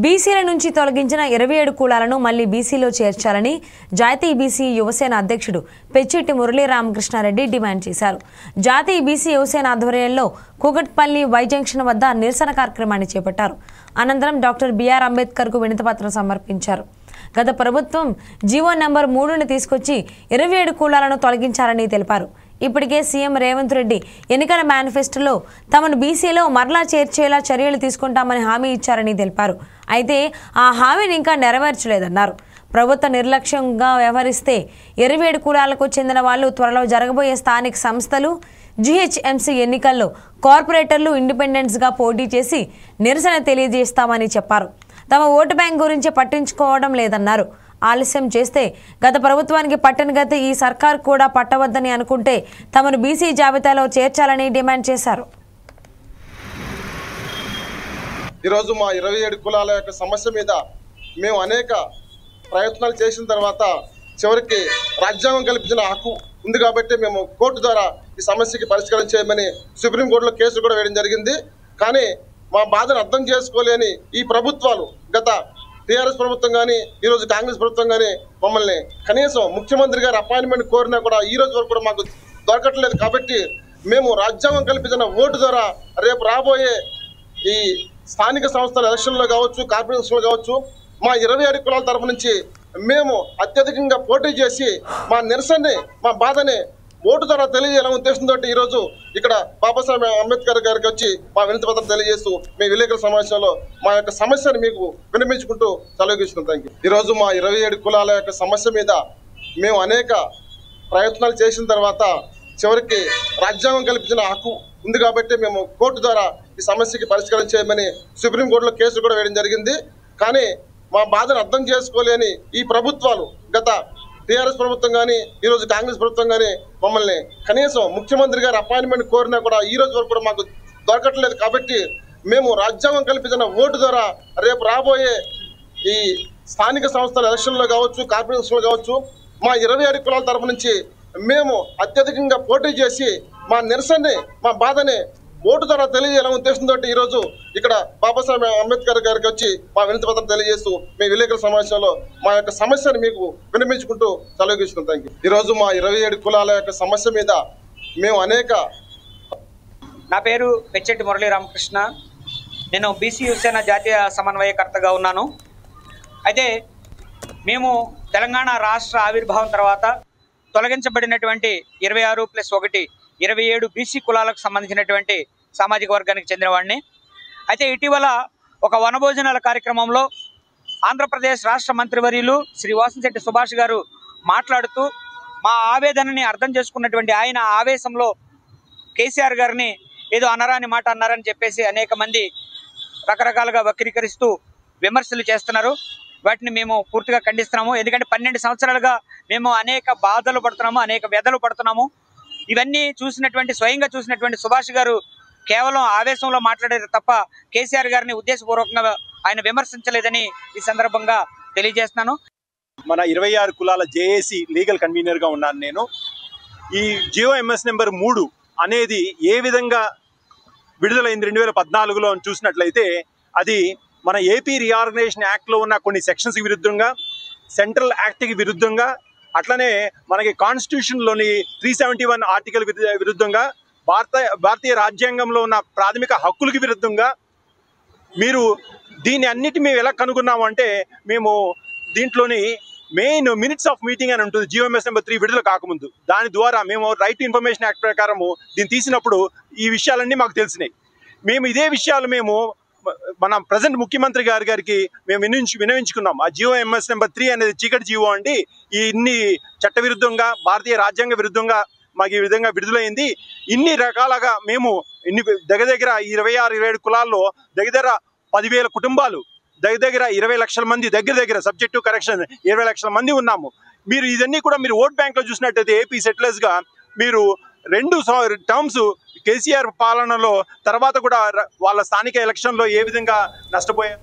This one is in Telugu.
బీసీల నుంచి తొలగించిన 27 కులాలను మళ్లీ బీసీలో చేర్చాలని జాతీయ బీసీ యువసేన అధ్యక్షుడు పెచ్చిటి మురళీ రామకృష్ణారెడ్డి డిమాండ్ చేశారు. జాతీయ బీసీ యువసేన ఆధ్వర్యంలో కూకట్పల్లి వై జంక్షన్ వద్ద నిరసన కార్యక్రమాన్ని చేపట్టారు. అనంతరం డాక్టర్ బిఆర్ అంబేద్కర్కు వినతిపత్రం సమర్పించారు. గత ప్రభుత్వం జీవో నంబర్ 3ని తీసుకొచ్చి 27 కులాలను తొలగించారని తెలిపారు. ఇప్పటికే సీఎం రేవంత్ రెడ్డి ఎన్నికల మేనిఫెస్టోలో తమను బీసీలో మరలా చేర్చేలా చర్యలు తీసుకుంటామని హామీ ఇచ్చారని తెలిపారు. అయితే ఆ హామీని ఇంకా నెరవేర్చలేదన్నారు. ప్రభుత్వ నిర్లక్ష్యంగా వ్యవహరిస్తే 27 కులాలకు చెందిన వాళ్ళు త్వరలో జరగబోయే స్థానిక సంస్థలు జీహెచ్ఎంసీ ఎన్నికల్లో కార్పొరేటర్లు ఇండిపెండెంట్స్గా పోటీ చేసి నిరసన తెలియజేస్తామని చెప్పారు. తమ ఓటు బ్యాంక్ గురించి పట్టించుకోవడం లేదన్నారు. ఆలస్యం చేస్తే గత ప్రభుత్వానికి పట్టని గతి ఈ సర్కార్ కూడా పట్టవద్దని అనుకుంటే తమను బీసీ జాబితాలో చేర్చాలని డిమాండ్ చేశారు. ఈరోజు మా 27 కులాల యొక్క సమస్య మీద మేము అనేక ప్రయత్నాలు చేసిన తర్వాత చివరికి రాజ్యాంగం కల్పించిన హక్కు ఉంది కాబట్టి మేము కోర్టు ద్వారా ఈ సమస్యకి పరిష్కారం చేయమని సుప్రీంకోర్టులో కేసు కూడా వేయడం జరిగింది. కానీ మా బాధను అర్థం చేసుకోలేని ఈ ప్రభుత్వాలు, గత టీఆర్ఎస్ ప్రభుత్వం కానీ ఈరోజు కాంగ్రెస్ ప్రభుత్వం కానీ మమ్మల్ని కనీసం ముఖ్యమంత్రి గారు అపాయింట్మెంట్ కోరినా కూడా ఈ రోజు వరకు కూడా మాకు దొరకట్లేదు. కాబట్టి మేము రాజ్యాంగం కల్పించిన ఓటు ద్వారా రేపు రాబోయే ఈ స్థానిక సంస్థల ఎలక్షన్లో కావచ్చు, కార్పొరేషన్లో కావచ్చు, మా 27 కులాల తరఫు నుంచి మేము అత్యధికంగా పోటీ చేసి మా నిరసనని, మా బాధని ఓటు ద్వారా తెలియజేయాలనే ఉద్దేశంతో ఈరోజు ఇక్కడ బాబాసాహెబ్ అంబేద్కర్ గారికి వచ్చి మా వినతి పత్రం తెలియజేస్తూ మీ విలేకరుల సమావేశంలో మా యొక్క సమస్యను మీకు వినిపించుకుంటూ సెలవుస్తున్నాం. Thank you. ఈరోజు మా 27 కులాల యొక్క సమస్య మీద మేము అనేక ప్రయత్నాలు చేసిన తర్వాత చివరికి రాజ్యాంగం కల్పించిన హక్కు ఉంది కాబట్టి మేము కోర్టు ద్వారా ఈ సమస్యకి పరిష్కారం చేయమని సుప్రీంకోర్టులో కేసు కూడా వేయడం జరిగింది. కానీ మా బాధను అర్థం చేసుకోలేని ఈ ప్రభుత్వాలు, గత టీఆర్ఎస్ ప్రభుత్వం కానీ ఈరోజు కాంగ్రెస్ ప్రభుత్వం కానీ మమ్మల్ని కనీసం ముఖ్యమంత్రి గారు అపాయింట్మెంట్ కోరినా కూడా ఈ రోజు వరకు కూడా మాకు దొరకట్లేదు. కాబట్టి మేము రాజ్యాంగం కల్పించిన ఓటు ద్వారా రేపు రాబోయే ఈ స్థానిక సంస్థల ఎలక్షన్లో కావచ్చు, కార్పొరేషన్లో కావచ్చు, మా 27 కులాల తరఫు నుంచి మేము అత్యధికంగా పోటీ చేసి మా నిరసనని, మా బాధని ఓటు ద్వారా తెలియజేయాలనే ఉద్దేశంతో ఈరోజు ఇక్కడ బాబాసాహెబ్ అంబేద్కర్ గారికి వచ్చి మా వినతి పత్రం తెలియజేస్తూ మీ విలేకరుల సమావేశంలో మా యొక్క సమస్యను మీకు వినిపించుకుంటూ సెలవుస్తున్నాం. Thank you. ఈరోజు మా 27 కులాల యొక్క సమస్య మీద మేము అనేక. నా పేరు పెచ్చిటి మురళీ రామకృష్ణ. నేను బీసీ యువసేన జాతీయ సమన్వయకర్తగా ఉన్నాను. అయితే మేము తెలంగాణ రాష్ట్ర ఆవిర్భావం తర్వాత తొలగించబడినటువంటి 26+1 27 బీసీ కులాలకు సంబంధించినటువంటి సామాజిక వర్గానికి చెందినవాడిని. అయితే ఇటీవల ఒక వనభోజనాల కార్యక్రమంలో ఆంధ్రప్రదేశ్ రాష్ట్ర మంత్రివర్యులు శ్రీ వాసంశెట్టి సుభాష్ గారు మాట్లాడుతూ మా ఆవేదనని అర్థం చేసుకున్నటువంటి ఆయన ఆవేశంలో కేసీఆర్ గారిని ఏదో అనరాని మాట అన్నారని చెప్పేసి అనేక మంది రకరకాలుగా వక్రీకరిస్తూ విమర్శలు చేస్తున్నారు. వాటిని మేము పూర్తిగా ఖండిస్తున్నాము. ఎందుకంటే 12 సంవత్సరాలుగా మేము అనేక బాధలు పడుతున్నాము, అనేక వ్యధలు పడుతున్నాము. ఇవన్నీ స్వయంగా చూసినటువంటి సుభాష్ గారు కేవలం ఆవేశంలో మాట్లాడారు తప్ప కేసీఆర్ గారిని ఉద్దేశపూర్వకంగా ఆయన విమర్శించలేదని ఈ సందర్భంగా తెలియజేస్తున్నాను. మన 26 కులాల జేఏసీ లీగల్ కన్వీనర్గా ఉన్నాను నేను. ఈ జియోఎంఎస్ నెంబర్ 3 అనేది ఏ విధంగా విడుదలైంది 2014లో చూసినట్లయితే అది మన ఏపీ రీఆర్గనైజేషన్ యాక్ట్లో ఉన్న కొన్ని సెక్షన్స్కి విరుద్ధంగా, సెంట్రల్ యాక్ట్కి విరుద్ధంగా, అట్లనే మనకి కాన్స్టిట్యూషన్లోని 371 ఆర్టికల్ విరుద్ధంగా, భారతీయ రాజ్యాంగంలో ఉన్న ప్రాథమిక హక్కులకి విరుద్ధంగా మీరు దీన్ని అన్నిటి మేము ఎలా కనుగొన్నాము అంటే మేము దీంట్లోని మెయిన్ మినిట్స్ ఆఫ్ మీటింగ్ అని ఉంటుంది జియోఎంఎస్ నెంబర్ 3 విడుదల కాకముందు. దాని ద్వారా మేము రైట్ టు ఇన్ఫర్మేషన్ యాక్ట్ ప్రకారము దీన్ని తీసినప్పుడు ఈ విషయాలన్నీ మాకు తెలిసినాయి. మేము ఇదే విషయాలు మేము మన ప్రజెంట్ ముఖ్యమంత్రి గారికి మేము వినవించుకున్నాం. ఆ జియోఎంఎస్ నెంబర్ 3 అనేది చీకటి జీవో అండి, ఇన్ని చట్టవిరుద్ధంగా, భారతీయ రాజ్యాంగ విరుద్ధంగా మాకు ఈ విధంగా విడుదలైంది. ఇన్ని రకాలుగా మేము దగ్గర 26-27 కులాల్లో దగ్గర 10,000 కుటుంబాలు, దగ్గర 20 లక్షల మంది, దగ్గర సబ్జెక్ట్ టు కరెక్షన్ 20 లక్షల మంది ఉన్నాము. మీరు ఇదన్నీ కూడా మీరు ఓట్ బ్యాంక్లో చూసినట్టయితే ఏపీ సెటిలర్స్గా మీరు 2 టర్మ్స్ కేసీఆర్ పాలనలో తర్వాత కూడా వాళ్ళ స్థానిక ఎలక్షన్లో ఏ విధంగా నష్టపోయారు.